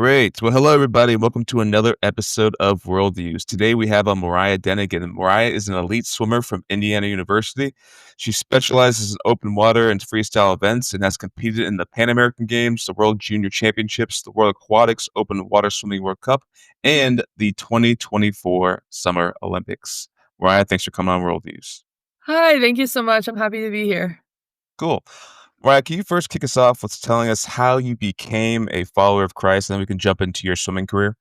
Great. Well, hello, everybody. Welcome to another episode of Worldviews. Today we have Mariah Denigan. Mariah is an elite swimmer from Indiana University. She specializes in open water and freestyle events and has competed in the Pan American Games, the World Junior Championships, the World Aquatics Open Water Swimming World Cup, and the 2024 Summer Olympics. Mariah, thanks for coming on Worldviews. Hi, thank you so much. I'm happy to be here. Cool. Mariah, can you first kick us off with telling us how you became a follower of Christ, and then we can jump into your swimming career?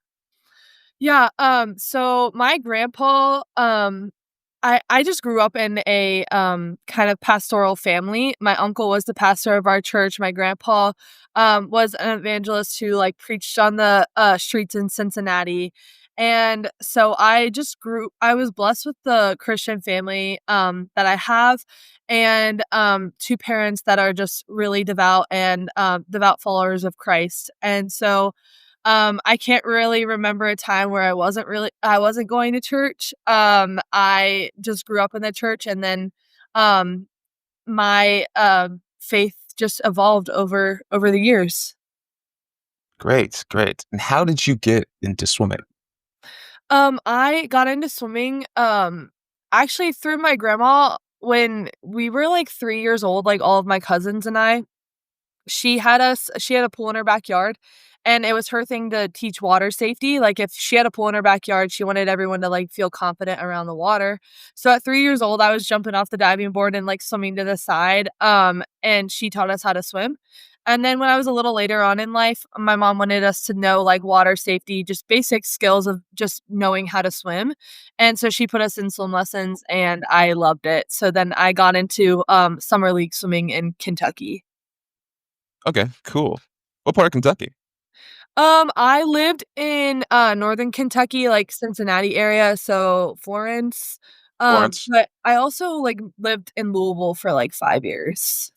Yeah, so my grandpa, I just grew up in a kind of pastoral family. My uncle was the pastor of our church. My grandpa was an evangelist who like preached on the streets in Cincinnati. And so I was blessed with the Christian family that I have and two parents that are just really devout and devout followers of Christ. And so I can't really remember a time where I wasn't going to church. I just grew up in the church and then um my faith just evolved over the years. Great, great. And how did you get into swimming? I got into swimming actually through my grandma when we were like 3 years old, like all of my cousins and I. She had a pool in her backyard, and it was her thing to teach water safety. Like, if she had a pool in her backyard, she wanted everyone to, like, feel confident around the water. So at 3 years old, I was jumping off the diving board and, like, swimming to the side, and she taught us how to swim. And then when I was a little later on in life, my mom wanted us to know, like, water safety, just basic skills of just knowing how to swim. And so she put us in swim lessons, and I loved it. So then I got into, summer league swimming in Kentucky. Okay, cool. What part of Kentucky? I lived in, Northern Kentucky, like, Cincinnati area, so Florence, Florence. but I also, like, lived in Louisville for, like, 5 years.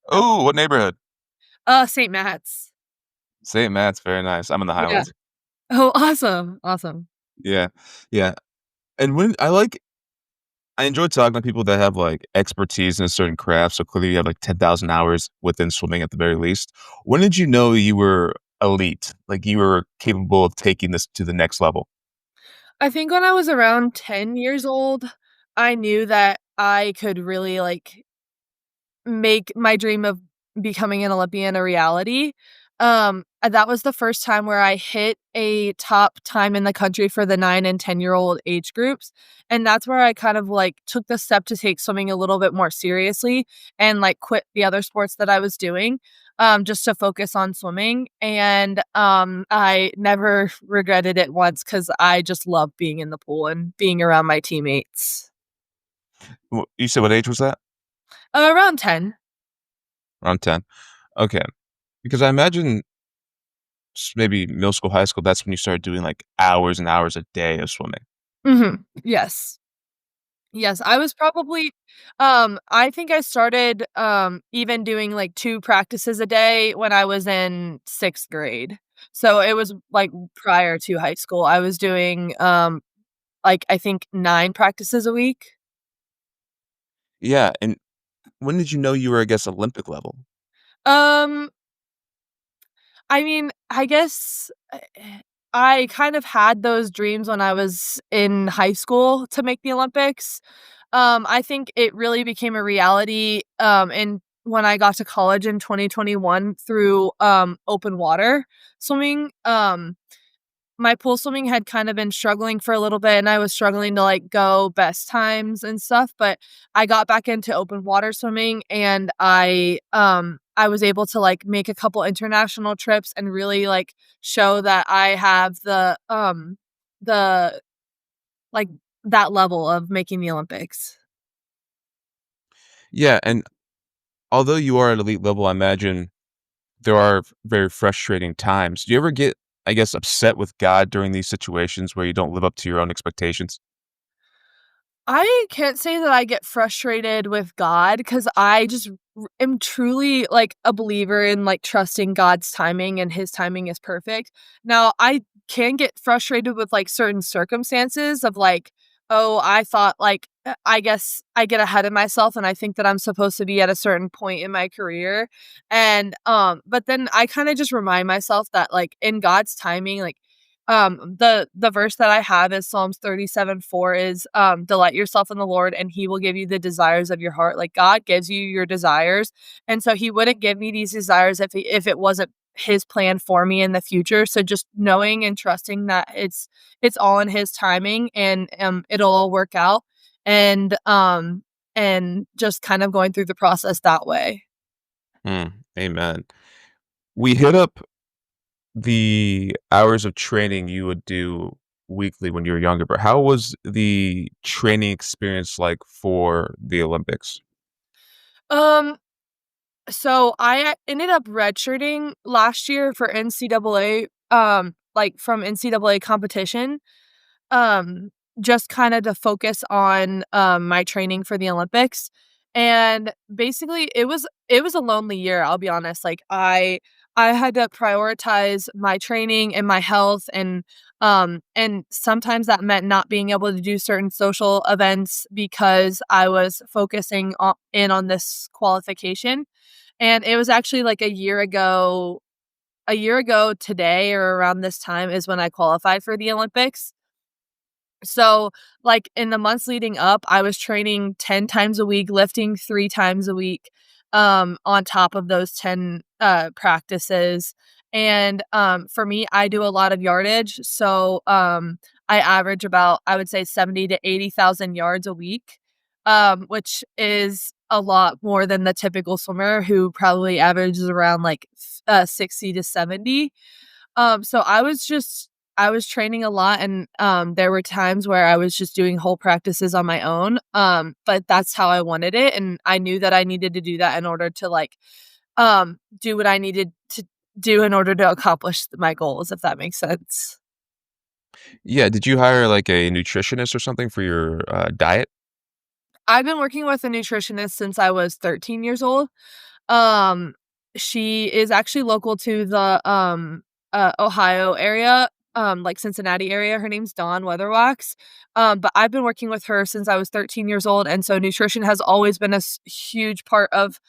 Oh, what neighborhood? St. Matt's. St. Matt's, very nice. I'm in the Yeah. Highlands. Oh, awesome, awesome. Yeah, yeah. And when I enjoy talking to people that have like expertise in a certain craft. So clearly, you have like 10,000 hours within swimming at the very least. When did you know you were elite? Like you were capable of taking this to the next level? I think when I was around 10 years old, I knew that I could really, like, make my dream of becoming an Olympian a reality. That was the first time where I hit a top time in the country for the 9 and 10-year-old age groups, and that's where I kind of, like, took the step to take swimming a little bit more seriously and, like, quit the other sports that I was doing, just to focus on swimming, and, I never regretted it once because I just love being in the pool and being around my teammates. You said what age was that? Around 10. Around 10. Okay. Because I imagine maybe middle school, high school, that's when you started doing like hours and hours a day of swimming. Mhm. Yes. Yes, I was probably I think I started, even doing, like, 2 practices a day when I was in 6th grade. So it was, like, prior to high school. I was doing, like, I think 9 practices a week. Yeah. And when did you know you were, I guess, Olympic level? Um, I mean, I guess, I kind of had those dreams when I was in high school to make the Olympics. I think it really became a reality, in when I got to college in 2021 through, open water swimming. My pool swimming had kind of been struggling for a little bit, and I was struggling to, like, go best times and stuff, but I got back into open water swimming, and I was able to, like, make a couple international trips and really, like, show that I have the like, that level of making the Olympics. Yeah. And although you are at elite level, I imagine there are very frustrating times. Do you ever get, I guess, upset with God during these situations where you don't live up to your own expectations? I can't say that I get frustrated with God because I just am truly like a believer in like trusting God's timing and his timing is perfect. Now, I can get frustrated with like certain circumstances of like, oh, I thought like I guess I get ahead of myself and I think that I'm supposed to be at a certain point in my career. And but then I kind of just remind myself that like in God's timing, like the verse that I have is Psalms 37:4 is delight yourself in the Lord and he will give you the desires of your heart. Like God gives you your desires. And so he wouldn't give me these desires if it wasn't his plan for me in the future. So just knowing and trusting that it's all in his timing and it'll all work out and just kind of going through the process that way. Amen. We hit up the hours of training you would do weekly when you were younger, but how was the training experience like for the Olympics? Um, so I ended up redshirting last year for NCAA, like from NCAA competition. um, just kinda to focus on, my training for the Olympics, and basically, it was a lonely year, I'll be honest, like, I had to prioritize my training and my health, and sometimes that meant not being able to do certain social events because I was focusing on this qualification, and it was actually, like, a year ago today or around this time is when I qualified for the Olympics. So, like, in the months leading up, I was training 10 times a week, lifting 3 times a week, on top of those 10, practices, and, for me, I do a lot of yardage, so, I average about, I would say 70 to 80,000 yards a week, which is a lot more than the typical swimmer who probably averages around, like, 60 to 70. So I was training a lot and, there were times where I was just doing whole practices on my own, but that's how I wanted it, and I knew that I needed to do that in order to, like, do what I needed to do in order to accomplish my goals, if that makes sense. Yeah, did you hire like a nutritionist or something for your diet? I've been working with a nutritionist since I was 13 years old. Um, she is actually local to the, Ohio area, like Cincinnati area. Her name's Dawn Weatherwax. But I've been working with her since I was 13 years old, and so nutrition has always been a huge part of,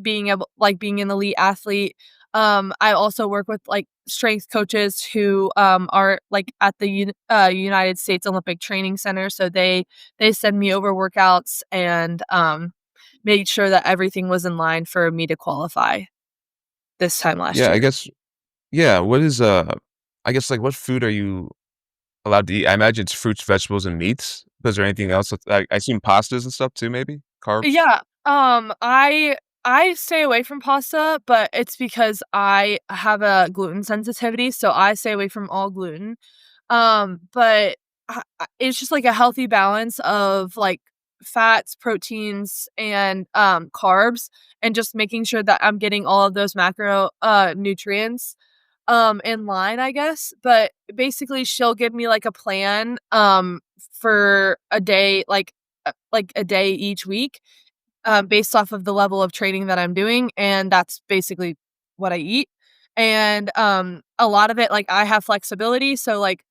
being an elite athlete. I also work with, like, strength coaches who, are, like, at the United States Olympic Training Center, so they send me over workouts and, made sure that everything was in line for me to qualify this time last Yeah, I year. guess yeah, what is I guess like what food are you allowed to eat? I imagine it's fruits, vegetables, and meats. Is there anything else? I assume pastas and stuff too, maybe? Carbs? Yeah, I stay away from pasta, but it's because I have a gluten sensitivity, so I stay away from all gluten. But it's just like a healthy balance of like fats, proteins, and carbs, and just making sure that I'm getting all of those macro nutrients in line, I guess. But basically she'll give me like a plan for a day, like a day each week, based off of the level of training that I'm doing, and that's basically what I eat. And a lot of it, like I have flexibility, so like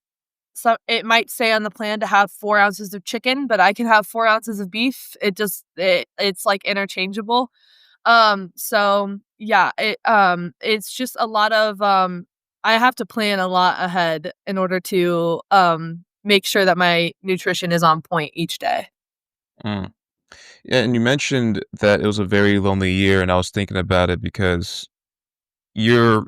so it might say on the plan to have 4 ounces of chicken, but I can have 4 ounces of beef. It's, like, interchangeable. So, yeah, it's just a lot of, I have to plan a lot ahead in order to, make sure that my nutrition is on point each day. Mm. Yeah, and you mentioned that it was a very lonely year, and I was thinking about it because you're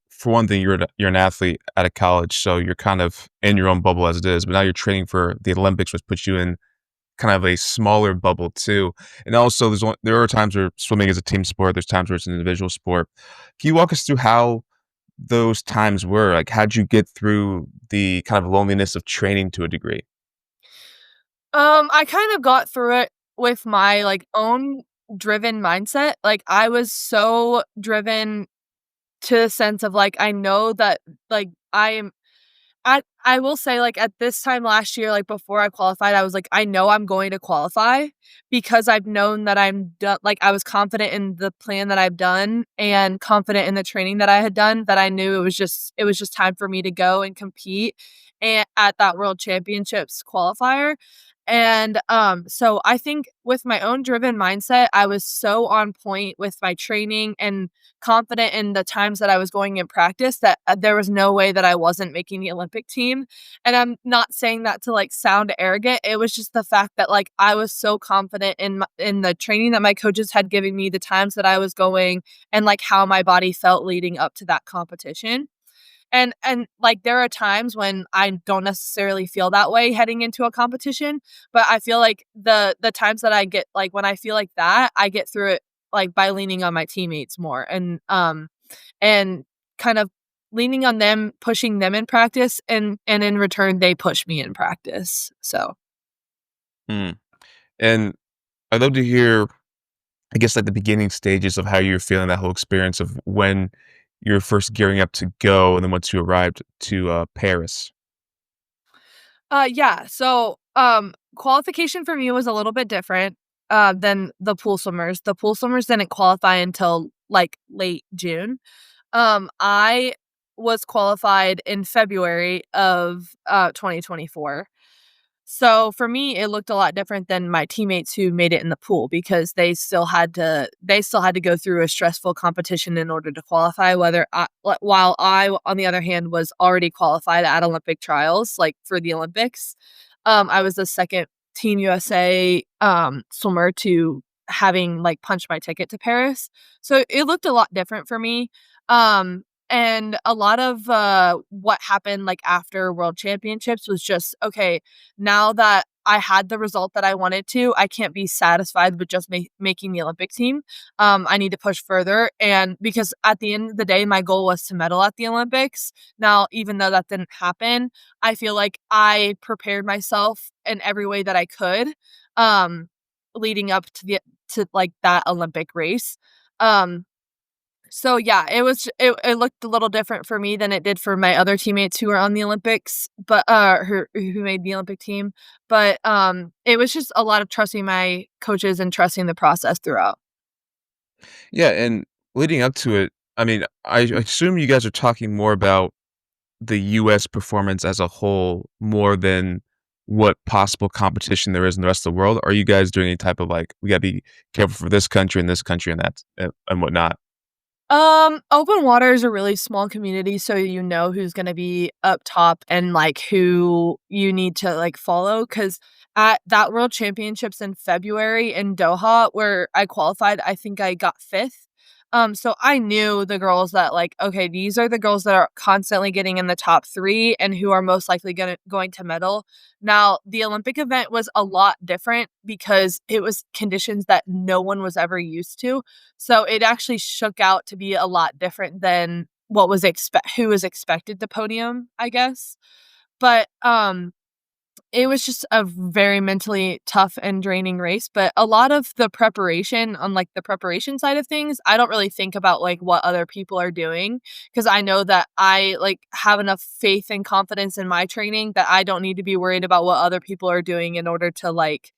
for one thing, you're an athlete at a college, so you're kind of in your own bubble as it is, but now you're training for the Olympics, which puts you in kind of a smaller bubble too. And also, there are times where swimming is a team sport. There's times where it's an individual sport. Can you walk us through how those times were? Like, how'd you get through the kind of loneliness of training to a degree? I kind of got through it with my, like, own driven mindset. Like, I was so driven to the sense of, like, I know that, like, I will say, like, at this time last year, like, before I qualified, I was like, "I know I'm going to qualify," because I've known that I'm done. Like, I was confident in the plan that I've done and confident in the training that I had done, that I knew it was just time for me to go and compete at that World Championships qualifier. And so I think with my own driven mindset, I was so on point with my training and confident in the times that I was going in practice that there was no way that I wasn't making the Olympic team. And I'm not saying that to like sound arrogant. It was just the fact that like I was so confident in the training that my coaches had given me, the times that I was going, and like how my body felt leading up to that competition. And like there are times when I don't necessarily feel that way heading into a competition, but I feel like the times that I get like when I feel like that, I get through it like by leaning on my teammates more and kind of leaning on them, pushing them in practice, and in return they push me in practice. So Mm. And I'd love to hear, I guess, like the beginning stages of how you're feeling that whole experience of when you're first gearing up to go, and then once you arrived to Paris. yeah. So, qualification for me was a little bit different than the pool swimmers. The pool swimmers didn't qualify until like late June. I was qualified in February of 2024. So for me, it looked a lot different than my teammates who made it in the pool because they still had to go through a stressful competition in order to qualify. While I, on the other hand, was already qualified at Olympic trials, like for the Olympics. I was the second Team USA swimmer to having like punched my ticket to Paris. So it looked a lot different for me. Um, and a lot of what happened like after World Championships was just okay, now that I had the result that I wanted to, I can't be satisfied with just making the Olympic team. I need to push further. And because at the end of the day, my goal was to medal at the Olympics. Now, even though that didn't happen, I feel like I prepared myself in every way that I could, um, leading up to like that Olympic race. Um, so yeah, it looked a little different for me than it did for my other teammates who were on the Olympics, but who made the Olympic team. But it was just a lot of trusting my coaches and trusting the process throughout. Yeah, and leading up to it, I mean, I assume you guys are talking more about the US performance as a whole more than what possible competition there is in the rest of the world. Are you guys doing any type of like, we gotta be careful for this country and that and whatnot? Open water is a really small community, so you know who's gonna be up top and like who you need to like follow. Cause at that World Championships in February in Doha, where I qualified, I think I got fifth. So I knew the girls that like, okay, these are the girls that are constantly getting in the top three and who are most likely going to medal. Now, the Olympic event was a lot different because it was conditions that no one was ever used to. So it actually shook out to be a lot different than what was who was expected to podium, I guess. But it was just a very mentally tough and draining race, but a lot of the preparation on like the preparation side of things, I don't really think about like what other people are doing because I know that I like have enough faith and confidence in my training that I don't need to be worried about what other people are doing in order to like,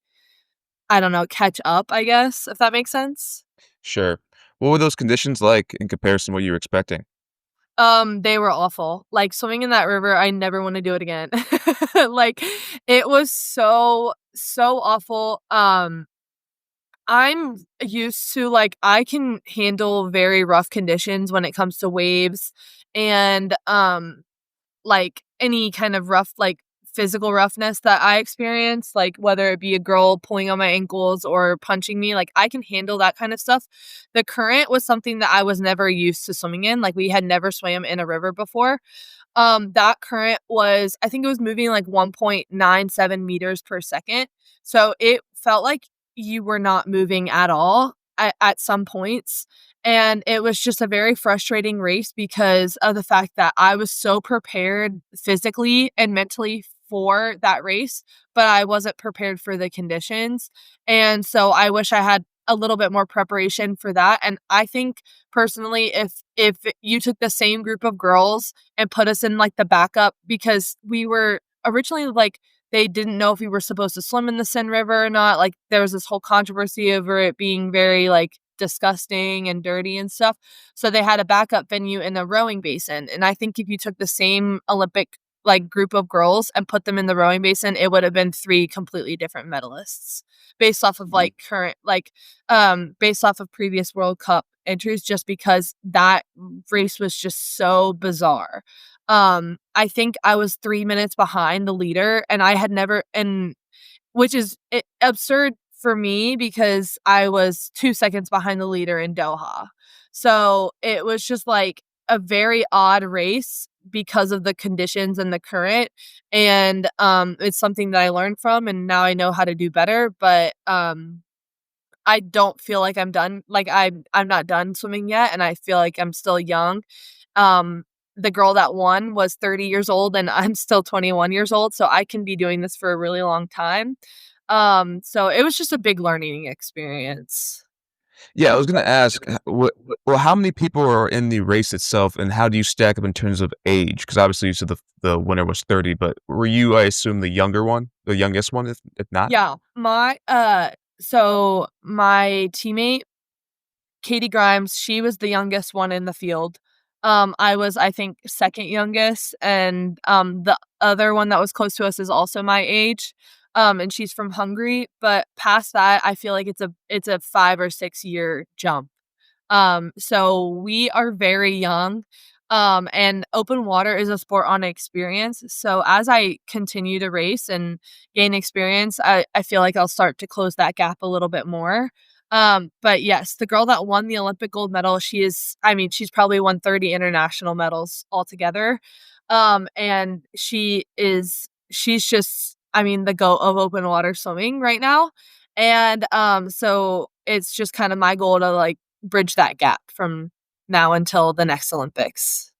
I don't know, catch up, I guess, if that makes sense. Sure. What were those conditions like in comparison to what you were expecting? They were awful. Like, swimming in that river, I never wanna do it again. Like, it was so, so awful. I'm used to, like I can handle very rough conditions when it comes to waves and, like, any kind of rough, like, physical roughness that I experience, like, whether it be a girl pulling on my ankles or punching me, like, I can handle that kind of stuff. The current was something that I was never used to swimming in, like, we had never swam in a river before. That current was I think it was moving like 1.97 meters per second. So it felt like you were not moving at all at some points. And it was just a very frustrating race because of the fact that I was so prepared physically and mentally for that race, but I wasn't prepared for the conditions. And so I wish I had a little bit more preparation for that. And I think personally, if you took the same group of girls and put us in like the backup because we were originally like they didn't know if we were supposed to swim in the Seine River or not. Like there was this whole controversy over it being very like disgusting and dirty and stuff. So they had a backup venue in the rowing basin. And I think if you took the same Olympic like group of girls and put them in the rowing basin, it would have been 3 completely different medalists based off of like current like based off of previous World Cup entries, just because that race was just so bizarre. I think I was 3 minutes behind the leader, and I had never and which is absurd for me because I was 2 seconds behind the leader in Doha. So, it was just, like, a very odd race because of the conditions and the current, and, it's something that I learned from, and now I know how to do better, but, I don't feel like I'm done. Like, I'm not done swimming yet, and I feel like I'm still young. Um, the girl that won was 30 years old, and I'm still 21 years old, so I can be doing this for a really long time. So it was just a big learning experience. Yeah, I was gonna ask, well, how many people are in the race itself, and how do you stack up in terms of age? Because obviously you said the winner was 30, but were you, I assume, the younger one, the youngest one, if not? Yeah, so my teammate Katie Grimes, she was the youngest one in the field. I was, I think, second youngest, and, the other one that was close to us is also my age, and she's from Hungary, but past that, I feel like it's a 5 or 6-year jump. So we are very young, and open water is a sport on experience. So as I continue to race and gain experience, I feel like I'll start to close that gap a little bit more. But yes, the girl that won the Olympic gold medal, I mean, she's probably won 30 international medals altogether. And she's just, I mean, the goat of open water swimming right now. And so it's just kind of my goal to like bridge that gap from now until the next Olympics.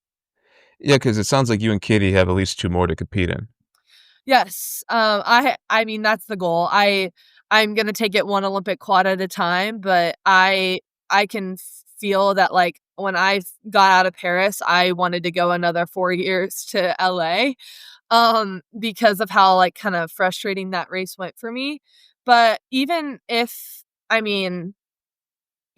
Yeah, because it sounds like you and Katie have at least 2 more to compete in. Yes, I mean, that's the goal. I'm gonna take it one Olympic quad at a time, but I can feel that, like, when I got out of Paris, I wanted to go another 4 years to LA, because of how, like, kinda frustrating that race went for me. But I mean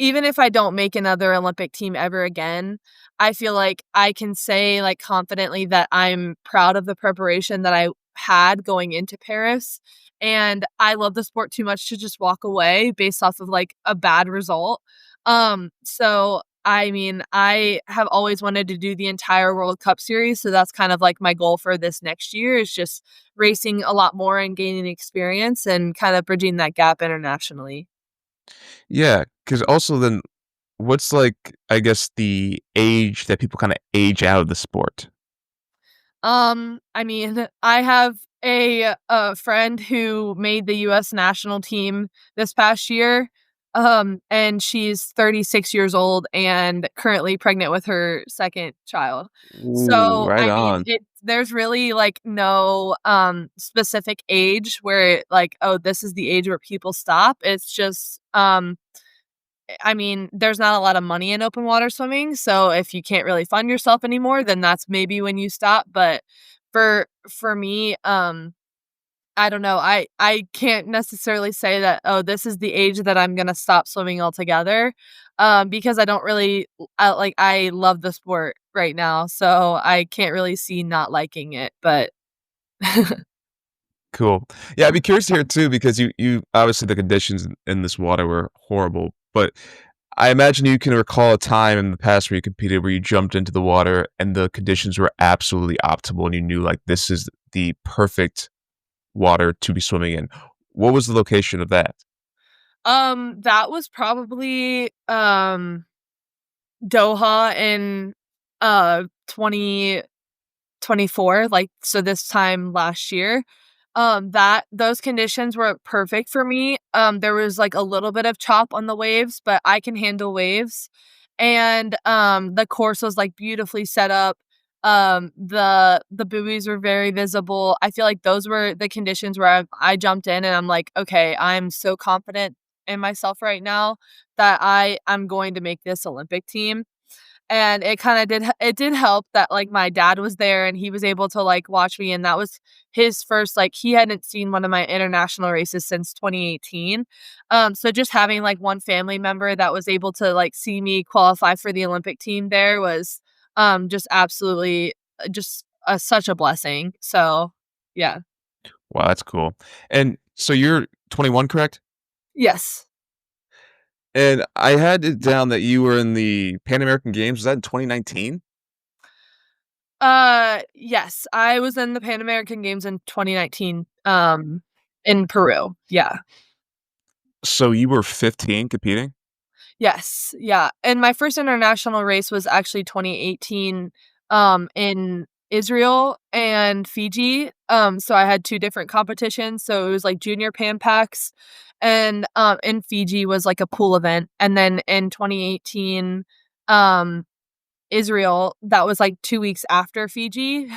even if I don't make another Olympic team ever again, I feel like I can say, like, confidently that I'm proud of the preparation that I had going into Paris, and I love the sport too much to just walk away based off of, like, a bad result. So, I mean, I have always wanted to do the entire World Cup series, so that's kind of, like, my goal for this next year is just racing a lot more and gaining experience and kind of bridging that gap internationally. Yeah, because also then what's, like, I guess, the age that people kinda age out of the sport? I mean, I have a friend who made the US national team this past year, and she's 36 years old and currently pregnant with her 2nd child. Ooh, So, right I mean, on. there's really, like, no, specific age where like, "Oh, this is the age where people stop." It's just, I mean, there's not a lot of money in open water swimming, so if you can't really fund yourself anymore, then that's maybe when you stop, but for me, I don't know, I can't necessarily say that, "Oh, this is the age that I'm gonna stop swimming altogether," because I don't really I love the sport right now, so I can't really see not liking it, but Cool. Yeah, I'd be curious to hear too because you obviously the conditions in this water were horrible, but I imagine you can recall a time in the past where you competed where you jumped into the water and the conditions were absolutely optimal and you knew like this is the perfect water to be swimming in. What was the location of that? That was probably, Doha in, 2024, like, so this time last year. That those conditions were perfect for me. There was, like, a little bit of chop on the waves, but I can handle waves, and, the course was, like, beautifully set up. The buoys were very visible. I feel like those were the conditions where I jumped in and I'm like, "Okay, I'm so confident in myself right now that I'm going to make this Olympic team." And it kinda did help that, like, my dad was there and he was able to, like, watch me, and that was his first like, he hadn't seen one of my international races since 2018. So just having, like, one family member that was able to, like, see me qualify for the Olympic team there was, just absolutely just such a blessing. So, yeah. Wow, that's cool. And so you're 21, correct? Yes. And I had it down that you were in the Pan American Games. Was that in 2019? Yes, I was in the Pan American Games in 2019, in Peru. Yeah. So you were 15 competing? Yes, yeah, and my first international race was actually 2018, in Israel and Fiji, so I had 2 different competitions, so it was, like, junior Pan Pacs, and, in Fiji was, like, a pool event, and then in 2018, um Israel, that was, like, 2 weeks after Fiji.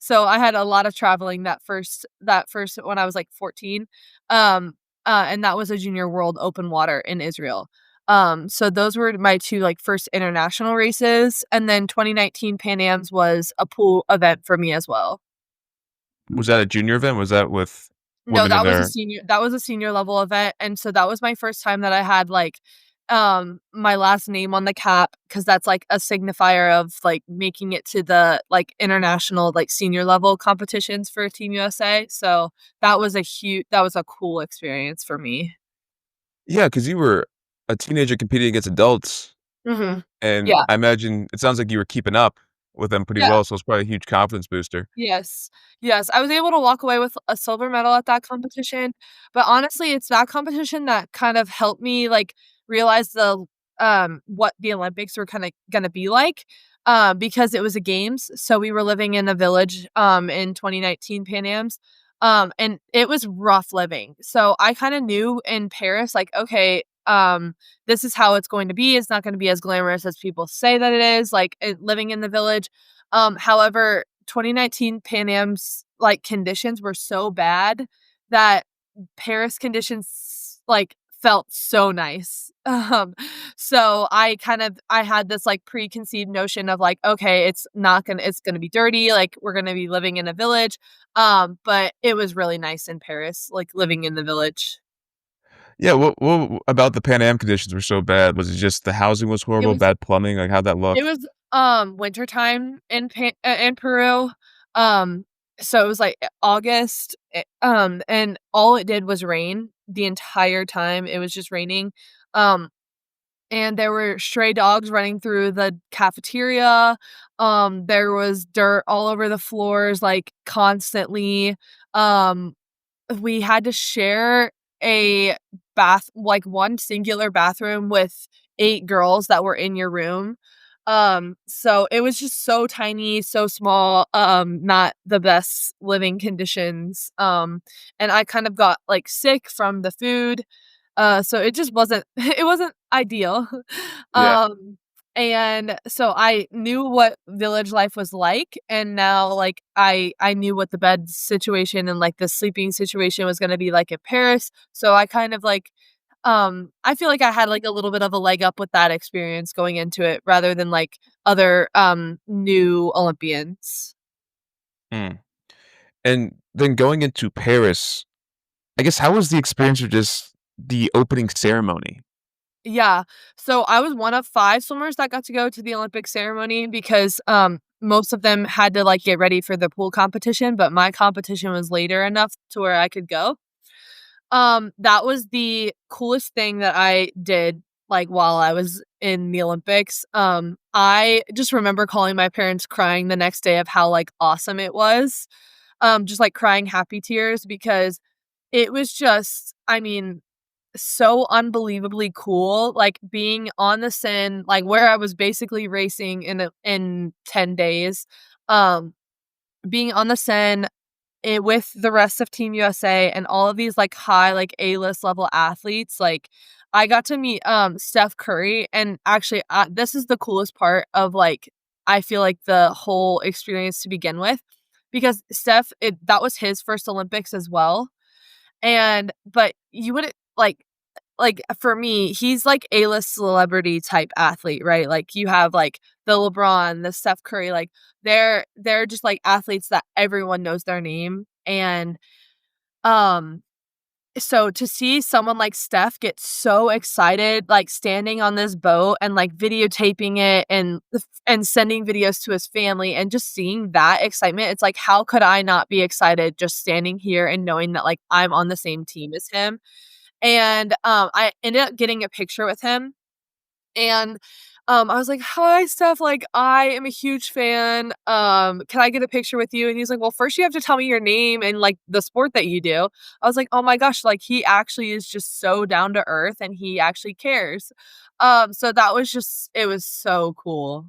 So, I had a lot of traveling that first when I was, like, 14, um, and that was a junior world open water in Israel. So those were my 2, like, first international races, and then 2019 Pan Ams was a pool event for me as well. Was that a junior event? Was that with No, women in their that was a senior level event, and so that was my first time that I had, like, my last name on the cap because that's, like, a signifier of, like, making it to the, like, international, like, senior level competitions for Team USA, so that was a cool experience for me. Yeah, because you were a teenager competing against adults, Mhm. and Yeah. I imagine it sounds like you were keeping up with them pretty Yeah. well, so it's probably a huge confidence booster. Yes. Yes, I was able to walk away with a silver medal at that competition, but honestly, it's that competition that kind of helped me, like, realize what the Olympics were kinda gonna be like, because it was a games, so we were living in a village, in 2019 Pan Ams, and it was rough living, so I kinda knew in Paris, like, "Okay, this is how it's going to be, it's not gonna be as glamorous as people say that it is, like, living in the village." However, 2019 Pan Am's, like, conditions were so bad that Paris conditions, like, felt so nice. So I had this, like, preconceived notion of, like, okay, it's gonna be dirty, like, we're gonna be living in a village, but it was really nice in Paris, like, living in the village. Yeah, what about the Pan Am conditions were so bad? Was it just the housing was It horrible, was bad plumbing? Like, how'd that It look? was, wintertime in Peru, um, so it was, like, August, and all it did was rain the entire time, it was just raining, um, and there were stray dogs running through the cafeteria, there was dirt all over the floors, like, constantly, um we had to share a one singular bathroom with 8 girls that were in your room. So it was just so tiny, so small, not the best living conditions, and I kind of got, like, sick from the food, so it just wasn't it wasn't ideal. Yeah. Um, and so I knew what village life was like, and now, like, I knew what the bed situation and, like, the sleeping situation was gonna be like in Paris, so I kind of, like, I feel like I had, like, a little bit of a leg up with that experience going into it rather than, like, other, new Olympians. Mm. And then going into Paris, I guess how was the experience of just the opening ceremony? Yeah. So I was one of 5 swimmers that got to go to the Olympic ceremony because, most of them had to, like, get ready for the pool competition, but my competition was later enough to where I could go. That was the coolest thing that I did, like, while I was in the Olympics. I just remember calling my parents crying the next day of how, like, awesome it was. Just, like, crying happy tears because it was just, I mean, so unbelievably cool, like, being on the Seine, like, where I was basically racing in 10 days, um, being on the Seine, with the rest of Team USA and all of these, like, high, like, A-list level athletes, like, I got to meet, Steph Curry, and actually, this is the coolest part of, like, I feel like the whole experience to begin with, because that was his first Olympics as well, but you wouldn't for me, he's like A-list celebrity type athlete, right? Like you have like the LeBron, the Steph Curry, like they're just like athletes that everyone knows their name. And um So to see someone like Steph get so excited, like, standing on this boat and, like, videotaping it and sending videos to his family and just seeing that excitement, it's like, how could I not be excited just standing here and knowing that, like, I'm on the same team as him? And, I ended up getting a picture with him, and, I was like, "Hi, Steph, like, I am a huge fan, can I get a picture with you?" And he's like, "Well, first you have to tell me your name and, like, the sport that you do." I was like, "Oh my gosh," like, he actually is just so down to earth and he actually cares. So that was just it was so cool.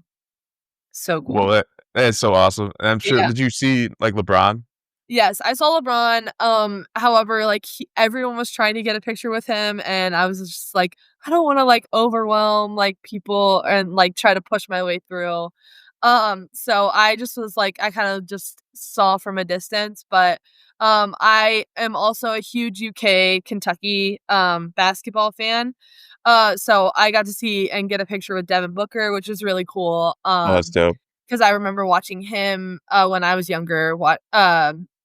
So Well, cool. that is so awesome, and I'm sure Yeah. did you see, like, LeBron? Yes, I saw LeBron, however, like, everyone was trying to get a picture with him, and I was just like, "I don't wanna, like, overwhelm, like, people and, like, try to push my way through." So I just was like I kind of just saw from a distance, but, I am also a huge UK, Kentucky, basketball fan, so I got to see and get a picture with Devin Booker, which was really cool, Oh, that's dope. 'cause I remember watching him, when I was younger,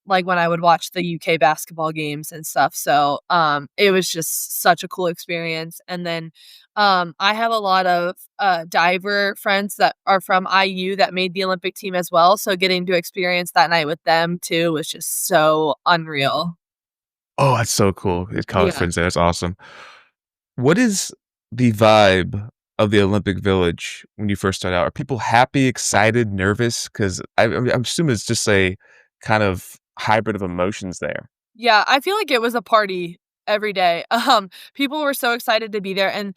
like, when I would watch the UK basketball games and stuff, so, it was just such a cool experience, and then, I have a lot of, diver friends that are from IU that made the Olympic team as well, so getting to experience that night with them too was just so unreal. Oh, that's so cool. His college Yeah. friends there, that's awesome. What is the vibe of the Olympic Village when you first start out? Are people happy, excited, nervous? 'Cause I'm assuming it's just a kind of hybrid of emotions there. Yeah, I feel like it was a party every day. People were so excited to be there, and,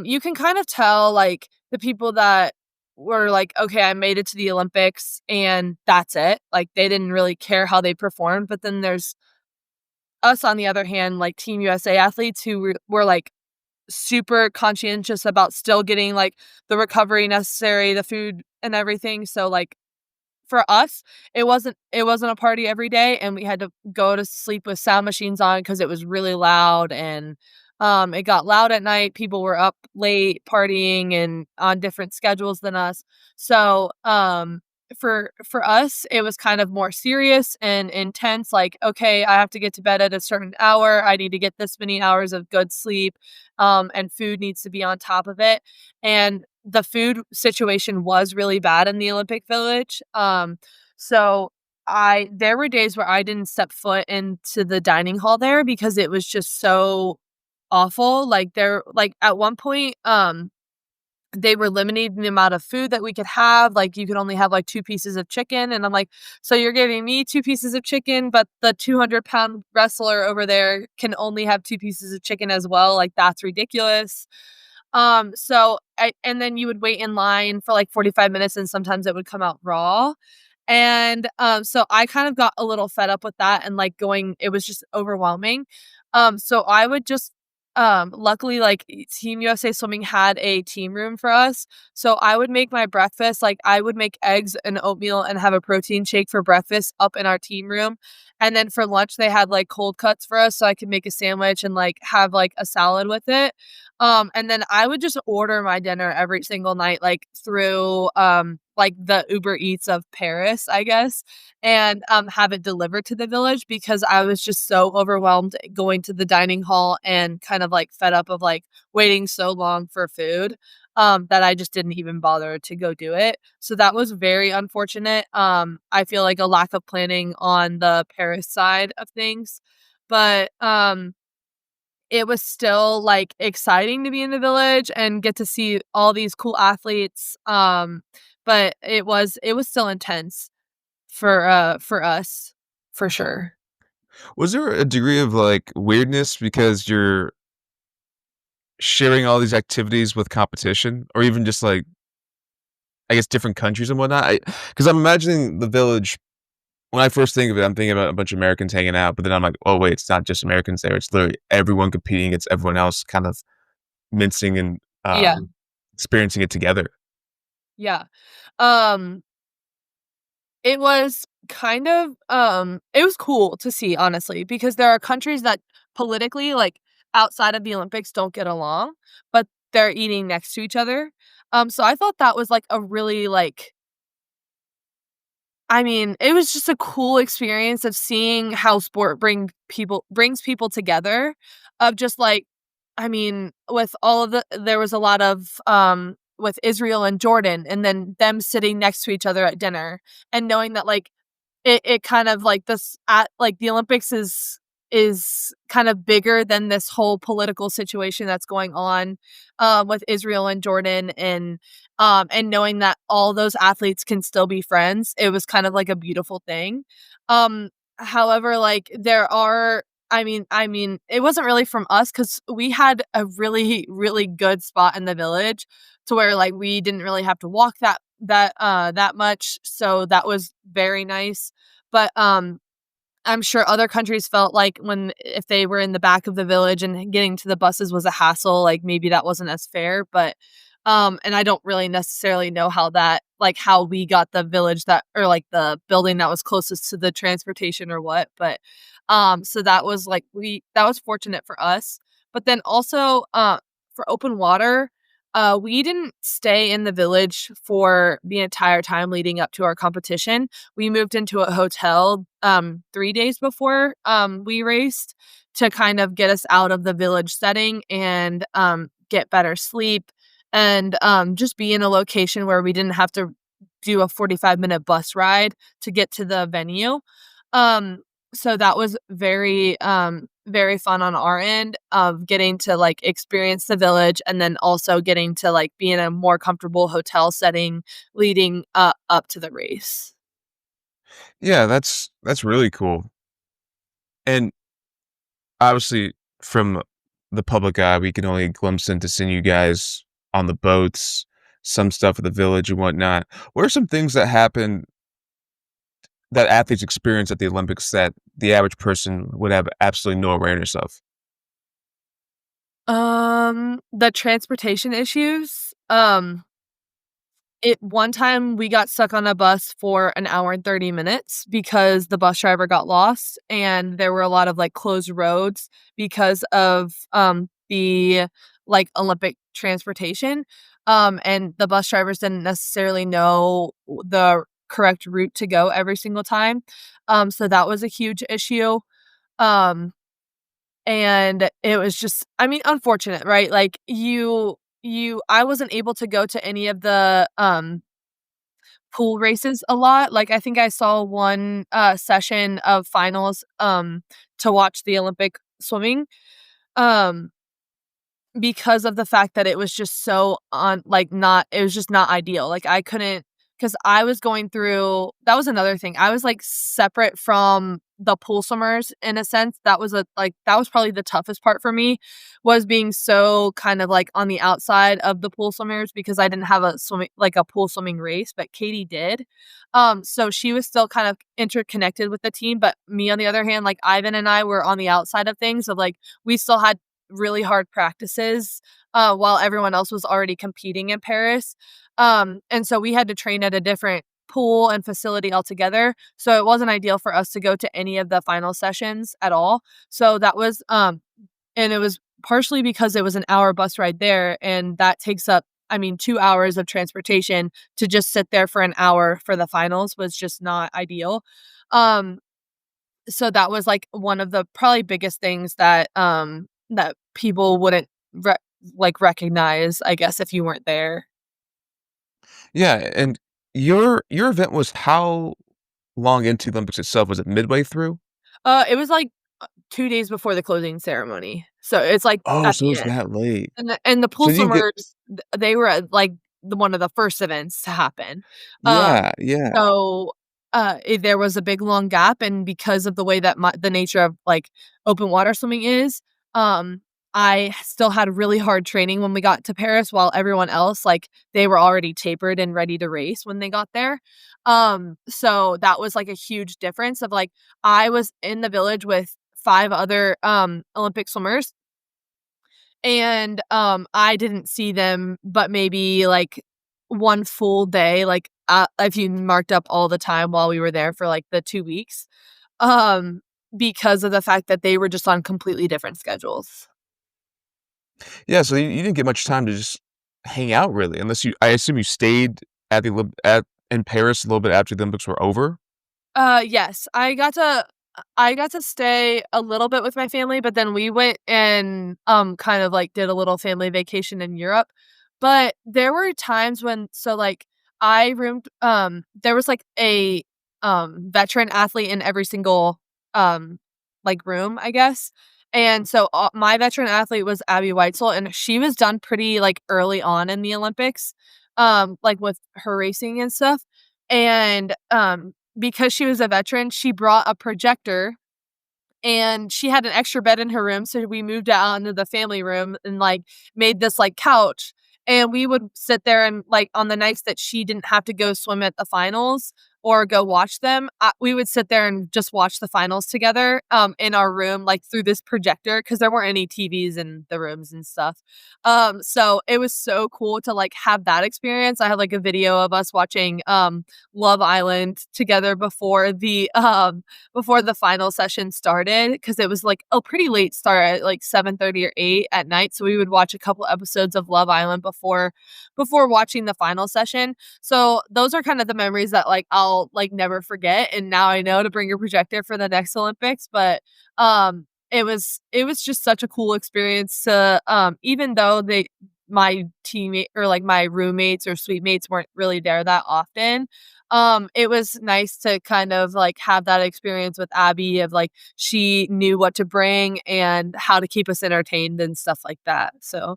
you can kind of tell, like, the people that were like, "Okay, I made it to the Olympics, and that's it." Like, they didn't really care how they performed, but then there's us, on the other hand, like, Team USA athletes who were, like, super conscientious about still getting, like, the recovery necessary, the food and everything, so, like, for us, it wasn't a party every day, and we had to go to sleep with sound machines on because it was really loud, and, it got loud at night, people were up late partying and on different schedules than us. So, for us, it was kind of more serious and intense, like, "Okay, I have to get to bed at a certain hour, I need to get this many hours of good sleep, and food needs to be on top of it," and the food situation was really bad in the Olympic Village, so I there were days where I didn't step foot into the dining hall there because it was just so awful, like, at one point, they were limiting the amount of food that we could have, like, you could only have, like, 2 pieces of chicken, and I'm like, "So you're giving me 2 pieces of chicken, but the 200-pound wrestler over there can only have 2 pieces of chicken as well, like, that's ridiculous." So I and then you would wait in line for, like, 45 minutes, and sometimes it would come out raw, and, so I kind of got a little fed up with that and, like, going it was just overwhelming. So I would just luckily, like, Team USA Swimming had a team room for us, so I would make my breakfast, like, I would make eggs and oatmeal and have a protein shake for breakfast up in our team room, and then for lunch, they had, like, cold cuts for us so I could make a sandwich and, like, have, like, a salad with it. And then I would just order my dinner every single night, like, through, like, the Uber Eats of Paris, I guess, and, have it delivered to the village because I was just so overwhelmed going to the dining hall and kind of, like, fed up of, like, waiting so long for food, that I just didn't even bother to go do it. So that was very unfortunate. I feel like a lack of planning on the Paris side of things, but, it was still, like, exciting to be in the village and get to see all these cool athletes, but it was still intense for us, for sure. Was there a degree of, like, weirdness because you're sharing all these activities with competition or even just, like, I guess, different countries and whatnot? Because 'cause I'm imagining the village when I first think of it, I'm thinking about a bunch of Americans hanging out, but then I'm like, "Oh, wait, it's not just Americans there, it's literally everyone competing against everyone else, kind of mincing and, Yeah, experiencing it together." yeah. Um, it was kind of, it was cool to see, honestly, because there are countries that politically, like, outside of the Olympics don't get along, but they're eating next to each other. So I thought that was, like, a really, like I mean, it was just a cool experience of seeing how sport brings people together, of just, like I mean, with all of there was a lot of, with Israel and Jordan, and then them sitting next to each other at dinner, and knowing that, like, it kind of like this at like, the Olympics is kind of bigger than this whole political situation that's going on, with Israel and Jordan, and knowing that all those athletes can still be friends, it was kind of like a beautiful thing. However, like, there are I mean, it wasn't really from us because we had a really, really good spot in the village to where, like, we didn't really have to walk that much, so that was very nice. But, I'm sure other countries felt like if they were in the back of the village and getting to the buses was a hassle, like, maybe that wasn't as fair, but, and I don't really necessarily know how we got the village or, like, the building that was closest to the transportation or what, but, so that was fortunate for us. But then also, for open water, we didn't stay in the village for the entire time leading up to our competition. We moved into a hotel, 3 days before, we raced to kind of get us out of the village setting and, get better sleep and, just be in a location where we didn't have to do a 45-minute bus ride to get to the venue. Um, so that was very fun on our end of getting to, like, experience the village and then also getting to, like, be in a more comfortable hotel setting leading, up to the race. Yeah, that's really cool. And obviously, from the public eye, we can only glimpse into seeing you guys on the boats, some stuff at the village and whatnot. What are some things that happen that athletes experience at the Olympics that the average person would have absolutely no awareness of? The transportation issues, one time we got stuck on a bus for an hour and 30 minutes because the bus driver got lost, and there were a lot of, like, closed roads because of, the, like, Olympic transportation, and the bus drivers didn't necessarily know the correct route to go every single time, so that was a huge issue, um and it was just I mean, unfortunate, right? Like, I wasn't able to go to any of the, pool races a lot. Like, I think I saw one, session of finals, to watch the Olympic swimming, um because of the fact that it was just so on like, not it was just not ideal, like, I couldn't, because I was going through that was another thing, I was, like, separate from the pool swimmers in a sense, that was probably the toughest part for me, was being so kind of, like, on the outside of the pool swimmers because I didn't have a pool swimming race, but Katie did, so she was still kind of interconnected with the team, but me, on the other hand, like, Ivan and I were on the outside of things of, like, we still had really hard practices, while everyone else was already competing in Paris. And so we had to train at a different pool and facility altogether. So it wasn't ideal for us to go to any of the final sessions at all. So that was, and it was partially because it was an hour bus ride there, and that takes up, I mean, 2 hours of transportation to just sit there for an hour for the finals was just not ideal. Um, so that was, like, one of the probably biggest things that people wouldn't recognize, I guess, if you weren't there. Yeah, and your event was how long into the Olympics itself? Was it midway through? It was, like, 2 days before the closing ceremony, so it's, like, Oh, at so it the was end. that late. And the pool So you didn't get swimmers, they were at, like, one of the first events to happen. Um, Yeah, yeah. so, there was a big long gap, and because of the way that the nature of, like, open water swimming is, um, I still had really hard training when we got to Paris while everyone else, like, they were already tapered and ready to race when they got there. So that was, like, a huge difference of, like, I was in the village with 5 other, Olympic swimmers, and, I didn't see them, but maybe, like, 1 full day, like, if you marked up all the time while we were there for, like, the 2 weeks, um, because of the fact that they were just on completely different schedules. Yeah, so you didn't get much time to just hang out really, unless I assume you stayed at the Olymp at in Paris a little bit after the Olympics were over? Yes, I got to stay a little bit with my family, but then we went and, kind of, like, did a little family vacation in Europe. But there were times when like, I roomed there was, like, a, veteran athlete in every single, um, like, room, I guess. And so, my veteran athlete was Abby Weitzel, and she was done pretty, like, early on in the Olympics, like, with her racing and stuff. And, because she was a veteran, she brought a projector and she had an extra bed in her room, so we moved out into the family room and, like, made this, like, couch, and we would sit there and, like, on the nights that she didn't have to go swim at the finals or go watch them, we would sit there and just watch the finals together, in our room, like, through this projector because there weren't any TVs in the rooms and stuff. So it was so cool to, like, have that experience. I have, like, a video of us watching, Love Island together before the final session started because it was, like, a pretty late start at, like, 7:30 or 8 at night, so we would watch a couple episodes of Love Island before watching the final session. So, those are kind of the memories that, like, I'll, like, never forget, and now I know to bring your projector for the next Olympics, but, it was just such a cool experience to, even though my teammate or, like, my roommates or suite mates weren't really there that often, it was nice to kind of, like, have that experience with Abby of, like, she knew what to bring and how to keep us entertained and stuff like that, so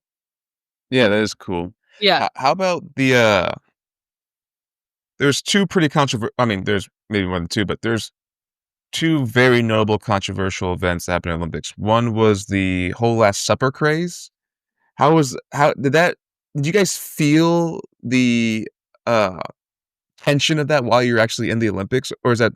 Yeah, that is cool. yeah. How about there's 2 pretty controver I mean, there's maybe more than 2, but there's 2 very notable controversial events that happened at Olympics. One was the whole Last Supper craze. How did you guys feel the, uh, tension of that while you're actually in the Olympics, or is that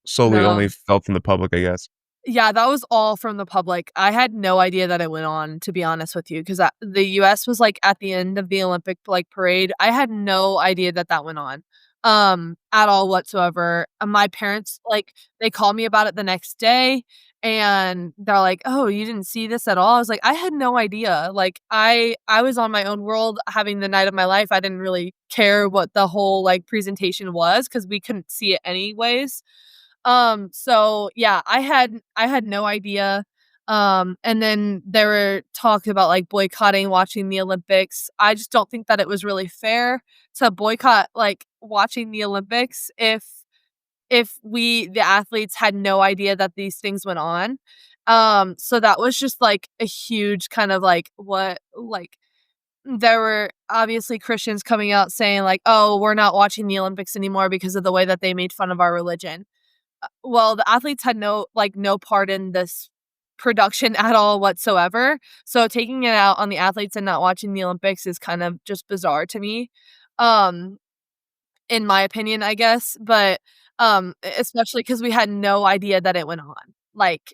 solely only No. felt from the public, I guess? Yeah, that was all from the public. I had no idea that it went on, to be honest with you, 'cause, the US was, like, at the end of the Olympic, like, parade. I had no idea that that went on, at all whatsoever. My parents, like, they called me about it the next day, and they're like, "Oh, you didn't see this at all?" I was like, "I had no idea." Like, I was on my own world having the night of my life. I didn't really care what the whole, like, presentation was because we couldn't see it anyways. So yeah, I had no idea. And then there were talks about like boycotting watching the Olympics. I just don't think that it was really fair to boycott like watching the Olympics if we the athletes had no idea that these things went on. So that was just like a huge kind of like what like there were obviously Christians coming out saying like, "Oh, we're not watching the Olympics anymore because of the way that they made fun of our religion." Well, the athletes had no part in this production at all whatsoever, so taking it out on the athletes and not watching the Olympics is kind of just bizarre to me, um, in my opinion, I guess, but, especially because we had no idea that it went on, like,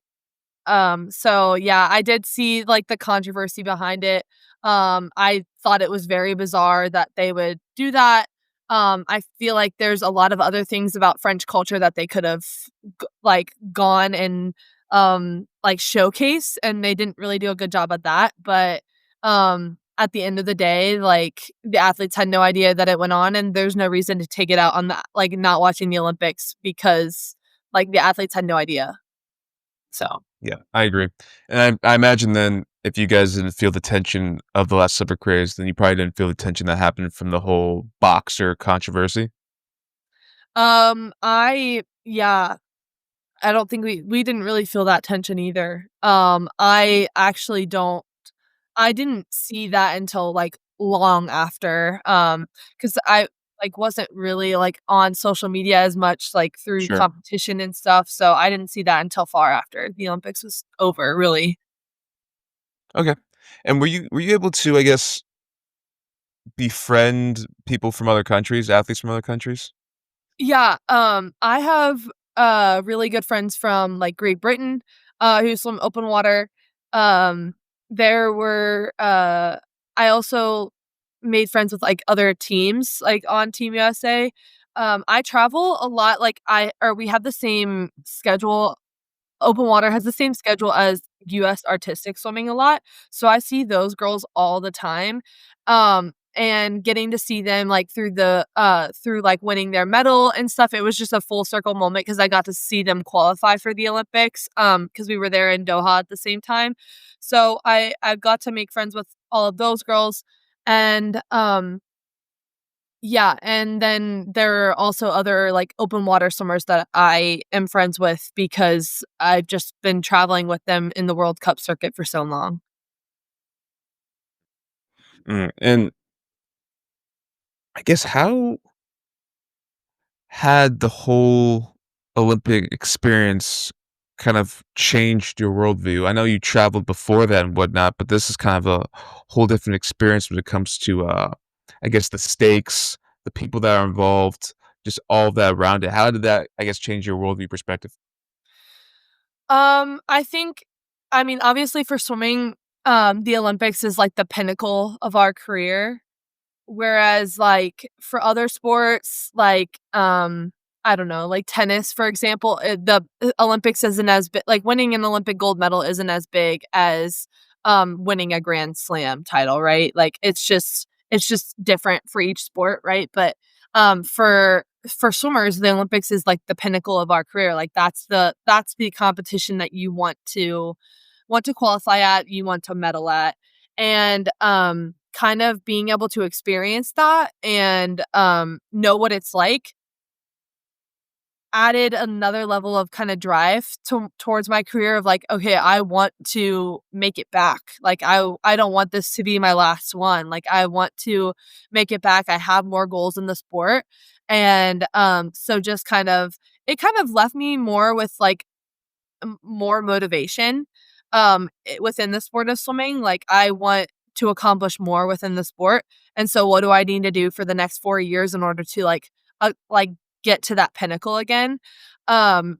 so yeah, I did see, like, the controversy behind it. I thought it was very bizarre that they would do that. I feel like there's a lot of other things about French culture that they could have gone and, like, showcase, and they didn't really do a good job at that, but, at the end of the day, like, the athletes had no idea that it went on, and there's no reason to take it out on the like, not watching the Olympics because, like, the athletes had no idea, so Yeah, I agree. And I imagine then if you guys didn't feel the tension of the Last Supper craze, then you probably didn't feel the tension that happened from the whole boxer controversy. I yeah, I don't think we didn't really feel that tension either. I actually don't I didn't see that until, like, long after, because I, like, wasn't really, like, on social media as much, like, through Sure. competition and stuff, so I didn't see that until far after the Olympics was over, really. Okay. And were you able to, I guess, befriend people from other countries, athletes from other countries? Yeah, I have, really good friends from, like, Great Britain, who swim open water. Um, there were, I also made friends with, like, other teams, like, on Team USA. I travel a lot, like, we have the same schedule. Open water has the same schedule as US artistic swimming a lot, so I see those girls all the time. and getting to see them, like, through, like, winning their medal and stuff, it was just a full circle moment because I got to see them qualify for the Olympics, because we were there in Doha at the same time. So I got to make friends with all of those girls, and, yeah, and then there are also other, like, open water swimmers that I am friends with because I've just been traveling with them in the World Cup circuit for so long. And I guess how had the whole Olympic experience kind of changed your worldview? I know you traveled before that and whatnot, but this is kind of a whole different experience when it comes to, I guess, the stakes, the people that are involved, just all of that around it. How did that, I guess, change your worldview perspective? I think I mean, obviously for swimming, the Olympics is, like, the pinnacle of our career. Whereas, like, for other sports, like, I don't know, like tennis, for example, the Olympics isn't as big, like, winning an Olympic gold medal isn't as big as, winning a Grand Slam title, right? Like, it's just different for each sport, right? But, for swimmers, the Olympics is, like, the pinnacle of our career, like, that's the competition that you want to qualify at, you want to medal at, and, kind of being able to experience that and, know what it's like added another level of kinda drive towards my career of, like, "Okay, I want to make it back." Like, I don't want this to be my last one, like, I want to make it back, I have more goals in the sport, and, so just kind of it kind of left me more with, like, more motivation, within the sport of swimming, like, I want to accomplish more within the sport, and so what do I need to do for the next 4 years in order to, like, get to that pinnacle again?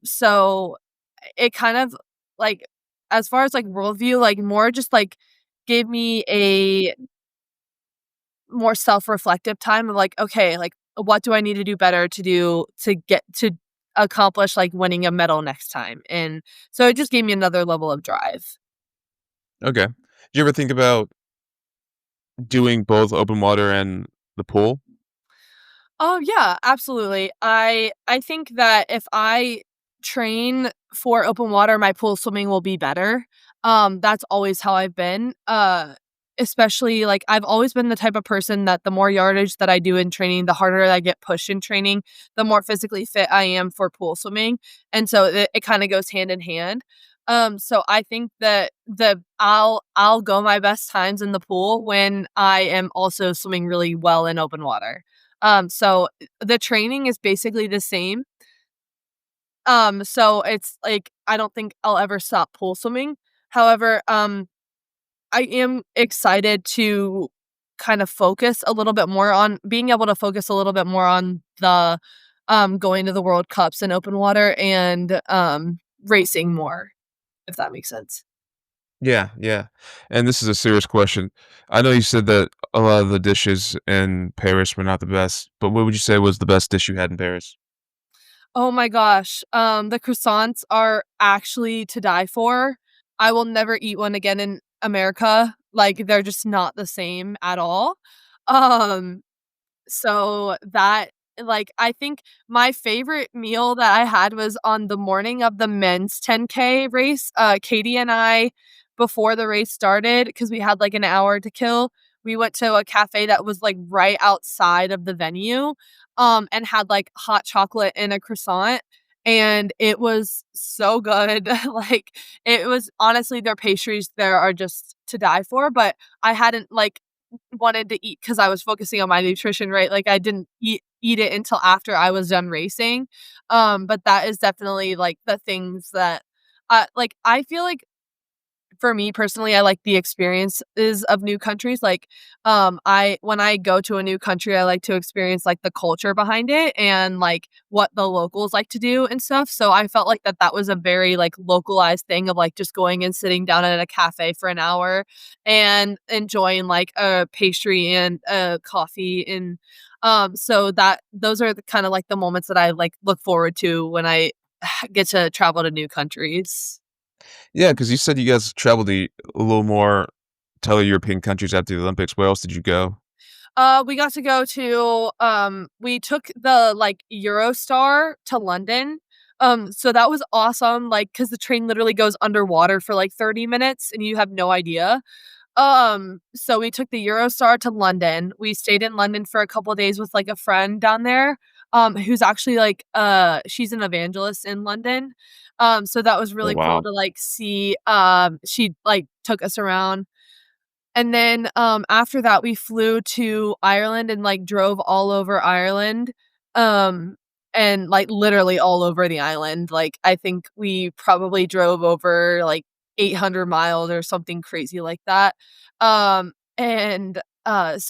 So it kind of, like, as far as, like, worldview, like, more just, like, gave me a more self-reflective time of, like, "Okay, like, what do I need to do better to get to accomplish, like, winning a medal next time?" And so it just gave me another level of drive. Okay. Do you ever think about doing both open water and the pool? Oh, yeah, absolutely. I think that if I train for open water, my pool swimming will be better. That's always how I've been. Especially, like, I've always been the type of person that the more yardage that I do in training, the harder I get pushed in training, the more physically fit I am for pool swimming. And so it kind of goes hand in hand. So I think that I'll go my best times in the pool when I am also swimming really well in open water. So the training is basically the same. So it's like I don't think I'll ever stop pool swimming. However, I am excited to kind of focus a little bit more on being able to focus a little bit more on the going to the World Cups in open water and racing more, if that makes sense. Yeah, yeah. And this is a serious question. I know you said that a lot of the dishes in Paris were not the best, but what would you say was the best dish you had in Paris? Oh my gosh, the croissants are actually to die for. I will never eat one again in America, like, they're just not the same at all. Um, so that like, I think my favorite meal that I had was on the morning of the men's 10K race. Katie and I, before the race started, because we had, like, an hour to kill, we went to a cafe that was, like, right outside of the venue, and had, like, hot chocolate and a croissant, and it was so good. Like, it was honestly, their pastries there are just to die for, but I hadn't, like, wanted to eat because I was focusing on my nutrition, right? Like, I didn't eat it until after I was done racing. But that is definitely, like, the things that, like, I feel like for me personally, I like the experiences of new countries. Like, I when I go to a new country, I like to experience, like, the culture behind it and, like, what the locals like to do and stuff. So I felt like that was a very, like, localized thing of, like, just going and sitting down at a cafe for an hour and enjoying, like, a pastry and a coffee. And, so that those are the kinda, like, the moments that I, like, look forward to when I get to travel to new countries. Yeah, because you said you guys traveled a little more to other European countries after the Olympics. Where else did you go? We got to go to, we took the, like, Eurostar to London, so that was awesome, like, cause the train literally goes underwater for, like, 30 minutes, and you have no idea. So we took the Eurostar to London. We stayed in London for a couple days with, like, a friend down there, who's actually, like, she's an evangelist in London. So that was Oh, really cool wow. to, like, see, she, like, took us around. And then, after that, we flew to Ireland and, like, drove all over Ireland, um, and, like, literally all over the island. Like, I think we probably drove over, like, 800 miles or something crazy like that. So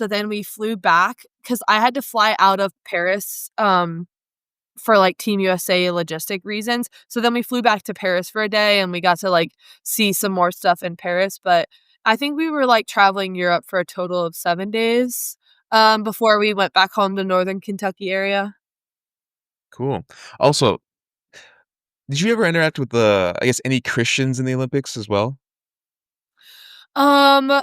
then we flew back because I had to fly out of Paris, for, like, Team USA logistic reasons. So then we flew back to Paris for a day, and we got to, like, see some more stuff in Paris, but I think we were, like, traveling Europe for a total of 7 days, before we went back home to Northern Kentucky area. Cool. Also, did you ever interact with I guess, any Christians in the Olympics as well? Um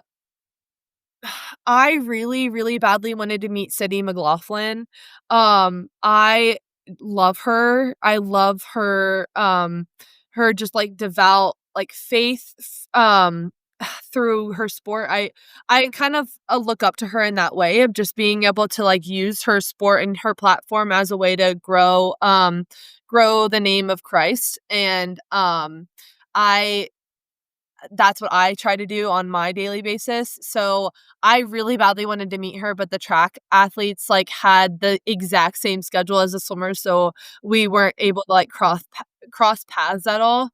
I really, really badly wanted to meet Sydney McLaughlin. I love her. I love her, her just, like, devout, like, faith, through her sport. I kind of, look up to her in that way of just being able to, like, use her sport and her platform as a way to grow the name of Christ, and, I that's what I try to do on my daily basis. So I really badly wanted to meet her, but the track athletes like had the exact same schedule as the swimmers, so we weren't able to like cross paths at all.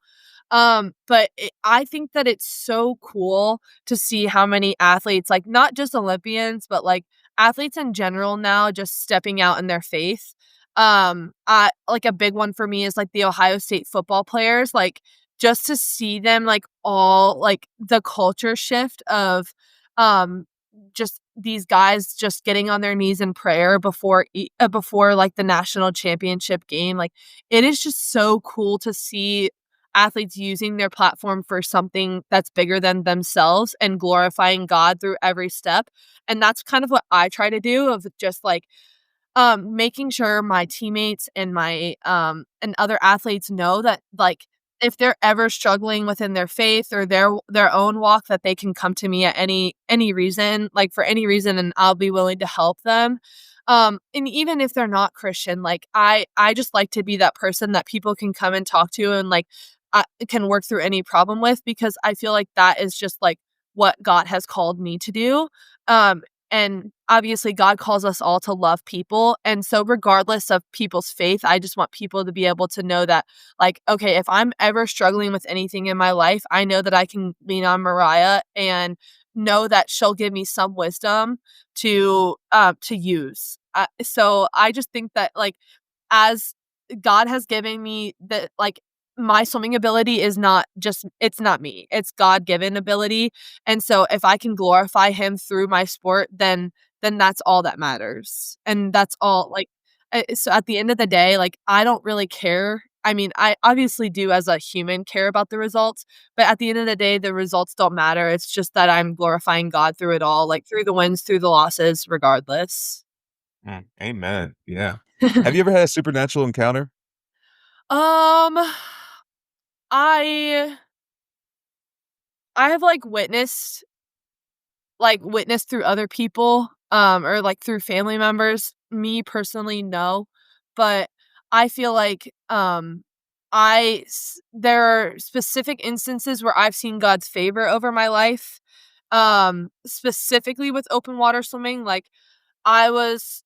I think that it's so cool to see how many athletes, like not just Olympians, but like athletes in general now just stepping out in their faith. Like a big one for me is like the Ohio State football players, like just to see them like all like the culture shift of um just these guys just getting on their knees in prayer before like the national championship game, like it is just so cool to see athletes using their platform for something that's bigger than themselves and glorifying God through every step. And that's kind of what I try to do of just like making sure my teammates and and other athletes know that, like, if they're ever struggling within their faith or their own walk, that they can come to me at any reason, like, for any reason, and I'll be willing to help them. And even if they're not Christian, like, I just like to be that person that people can come and talk to and, like, can work through any problem with because I feel like that is just, like, what God has called me to do. Um, and obviously, God calls us all to love people. And so, regardless of people's faith, I just want people to be able to know that, like, okay, if I'm ever struggling with anything in my life, I know that I can lean on Mariah and know that she'll give me some wisdom to use. So I just think that, like, as God has given me the like my swimming ability is not just it's not me. It's God-given ability. And so if I can glorify him through my sport, then that's all that matters. And that's all like so at the end of the day, like I don't really care. I mean, I obviously do as a human care about the results, but at the end of the day, the results don't matter. It's just that I'm glorifying God through it all, like through the wins, through the losses, regardless. Amen. Yeah. Have you ever had a supernatural encounter? Um, I I have, witnessed through other people, or, like, through family members. Me personally, no, but I feel like, there are specific instances where I've seen God's favor over my life, specifically with open water swimming, like, I was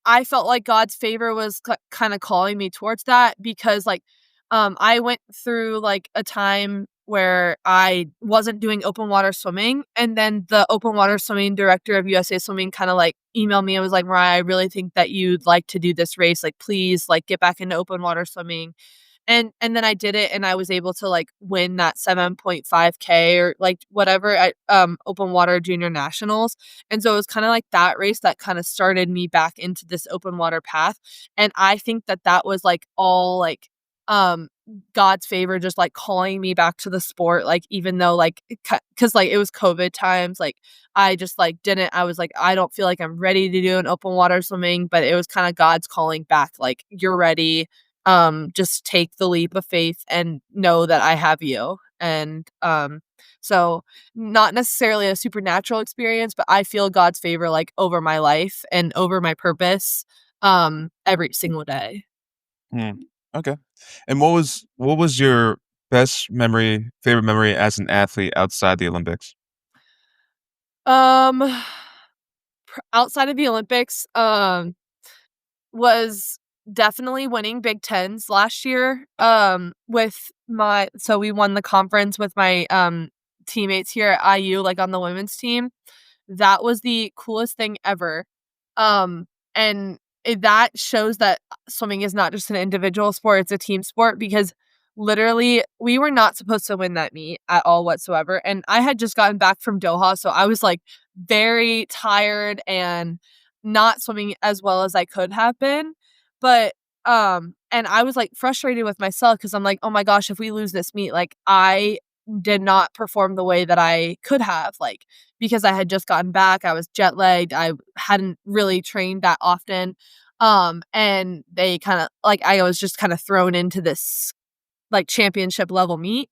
I felt like God's favor was kinda calling me towards that because, like, I went through, like, a time where I wasn't doing open water swimming, and then the open water swimming director of USA Swimming kinda, like, emailed me and was like, "Mariah, I really think that you'd like to do this race, like, please, like, get back into open water swimming." And then I did it, and I was able to, like, win that 7.5K or, like, whatever at, open water junior nationals, and so it was kinda like that race that kinda started me back into this open water path, and I think that that was, like, all, like, God's favor just, like, calling me back to the sport, like, even though, like, because like, it was COVID times, like, I just, like, didn't I was like, "I don't feel like I'm ready to do an open water swimming," but it was kinda God's calling back, like, "You're ready, just take the leap of faith and know that I have you," and, so not necessarily a supernatural experience, but I feel God's favor, like, over my life and over my purpose, every single day. Hmm. Okay. And what was your favorite memory as an athlete outside the Olympics? Um, outside of the Olympics, was definitely winning Big Tens last year, with my so we won the conference with my, teammates here at IU, like, on the women's team. That was the coolest thing ever, um, and that shows that swimming is not just an individual sport, it's a team sport because literally we were not supposed to win that meet at all whatsoever, and I had just gotten back from Doha, so I was, like, very tired and not swimming as well as I could have been, but, and I was, like, frustrated with myself because 'cause I'm like, "Oh my gosh, if we lose this meet, like, I did not perform the way that I could have," like, because I had just gotten back, I was jet lagged, I hadn't really trained that often, and they kinda like, I was just kinda thrown into this, like, championship level meet,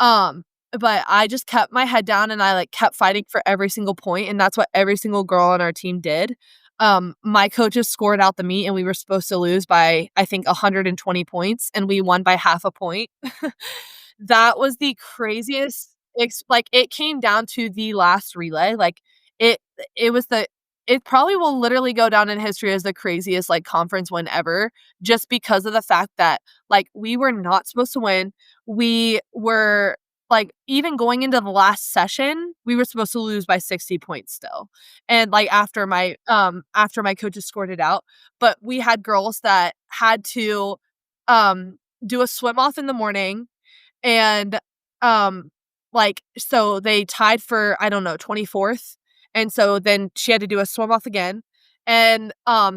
um, but I just kept my head down and I, like, kept fighting for every single point, and that's what every single girl on our team did. My coaches scored out the meet, and we were supposed to lose by, I think, 120 points, and we won by half a point. That was the craziest like, it came down to the last relay, like, it it was the it probably will literally go down in history as the craziest, like, conference win ever, just because of the fact that, like, we were not supposed to win. We were like, even going into the last session, we were supposed to lose by 60 points still, and, like, after my coaches scored it out, but we had girls that had to, do a swim off in the morning, and, like, so they tied for, I don't know, 24th, and so then she had to do a swim off again, and,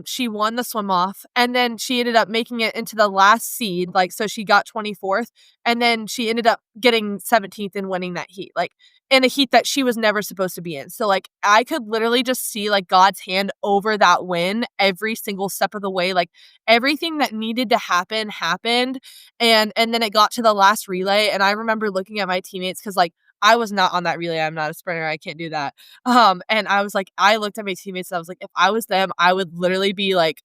she won the swim off, and then she ended up making it into the last seed, like, so she got 24th, and then she ended up getting 17th and winning that heat, like, in a heat that she was never supposed to be in, so, like, I could literally just see, like, God's hand over that win every single step of the way, like, everything that needed to happen, happened, and then it got to the last relay, and I remember looking at my teammates because, like, I was not on that relay, I'm not a sprinter, I can't do that, and I was like I looked at my teammates, and I was like, "If I was them, I would literally be like,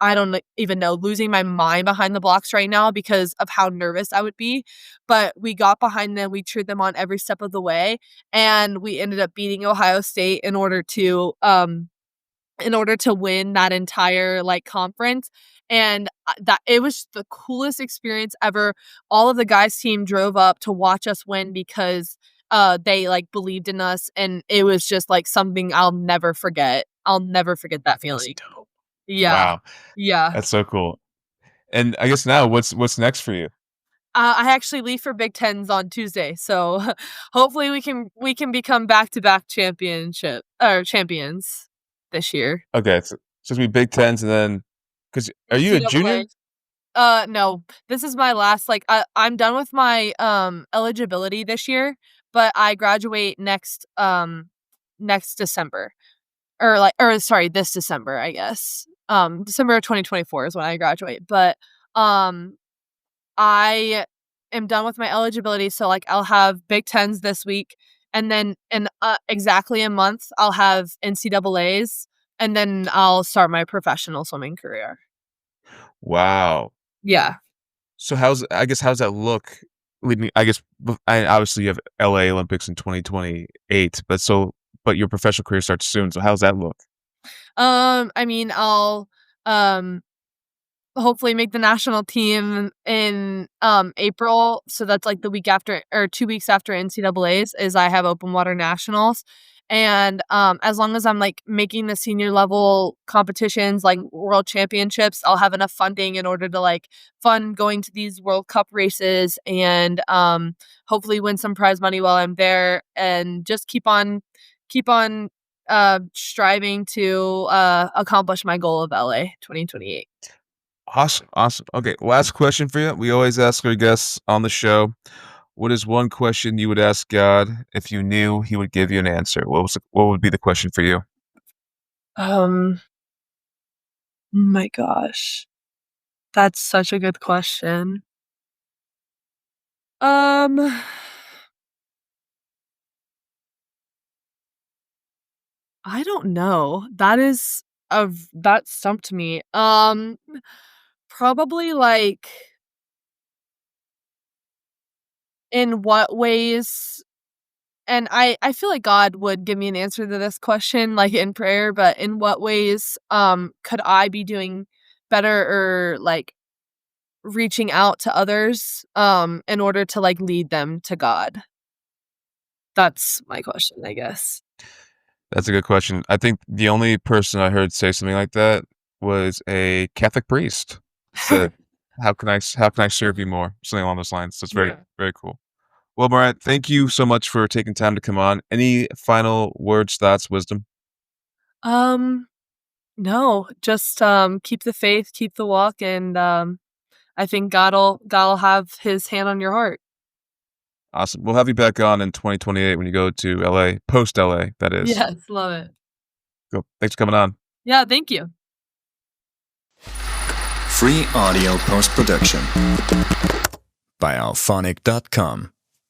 I don't even know, losing my mind behind the blocks right now because of how nervous I would be," but we got behind them, we cheered them on every step of the way, and we ended up beating Ohio State in order to win that entire, like, conference, and, that it was the coolest experience ever. All of the guys' team drove up to watch us win because, they, like, believed in us, and it was just, like, something I'll never forget. I'll never forget that That's feeling. dope. Yeah. Wow, Yeah. that's so cool. And I guess now what's next for you? I actually leave for Big Tens on Tuesday, so hopefully we can become back-to-back champions this year. Okay, so it's gonna be Big Tens and then, because are you a NCAA. junior? No. This is my last, like, I'm done with my, eligibility this year, but I graduate next December, or sorry, this December, I guess. December of 2024 is when I graduate, but, um, I am done with my eligibility, so, like, I'll have Big Tens this week, and then in, exactly a month, I'll have NCAAs, and then I'll start my professional swimming career. Wow. Yeah. So how's that look leading, I guess, obviously you have LA Olympics in 2028, but your professional career starts soon, so how's that look? I mean, I'll, um, hopefully make the national team in, April, so that's, like, the week after or 2 weeks after NCAAs is I have open water nationals, and, as long as I'm, like, making the senior level competitions, like world championships, I'll have enough funding in order to, like, fund going to these World Cup races and, hopefully win some prize money while I'm there and just keep on, striving to, accomplish my goal of LA 2028. Awesome. Okay, last question for you. We always ask our guests on the show, what is one question you would ask God if you knew He would give you an answer? What would be the question for you? Um, my gosh, that's such a good question. Um, I don't know. That stumped me. Probably like in what ways, and I feel like God would give me an answer to this question, like, in prayer, but in what ways, could I be doing better or, like, reaching out to others, in order to, like, lead them to God? That's my question, I guess. That's a good question. I think the only person I heard say something like that was a Catholic priest. Said, how can I serve you more?" Something along those lines. That's Yeah. very cool. Well, Mariah, thank you so much for taking time to come on. Any final words, thoughts, wisdom? Um, no, just, keep the faith, keep the walk, and, I think God'll have his hand on your heart. Awesome. We'll have you back on in 2028 when you go to LA, post LA, that is. Yes, love it. Cool. Thanks for coming on. Yeah, thank you. Free audio post production by alphonic.com.